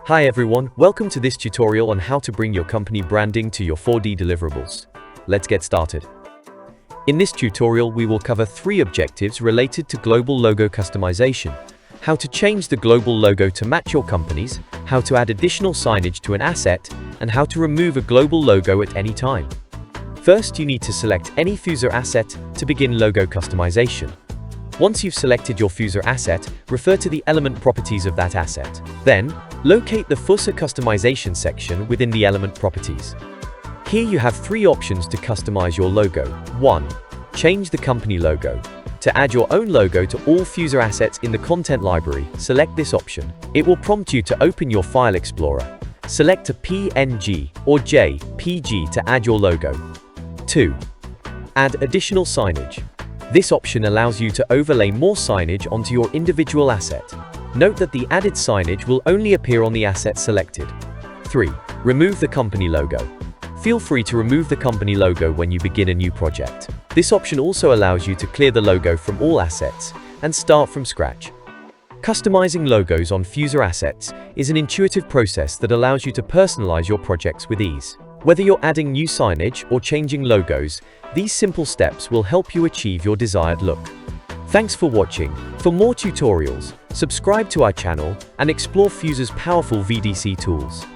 Hi everyone, welcome to this tutorial on how to bring your company branding to your 4D deliverables. Let's get started. In this tutorial, we will cover 3 objectives related to global logo customization: how to change the global logo to match your company's, how to add additional signage to an asset, and how to remove a global logo at any time. First, you need to select any Fuzor asset to begin logo customization. Once you've selected your Fuzor asset, refer to the element properties of that asset. Then, locate the Fuzor customization section within the element properties. Here you have 3 options to customize your logo. 1. Change the company logo. To add your own logo to all Fuzor assets in the content library, select this option. It will prompt you to open your File Explorer. Select a PNG or JPG to add your logo. 2. Add additional signage. This option allows you to overlay more signage onto your individual asset. Note that the added signage will only appear on the asset selected. 3. Remove the company logo. Feel free to remove the company logo when you begin a new project. This option also allows you to clear the logo from all assets and start from scratch. Customizing logos on Fuzor assets is an intuitive process that allows you to personalize your projects with ease. Whether you're adding new signage or changing logos, these simple steps will help you achieve your desired look. Thanks for watching. For more tutorials, subscribe to our channel and explore Fuzor's powerful VDC tools.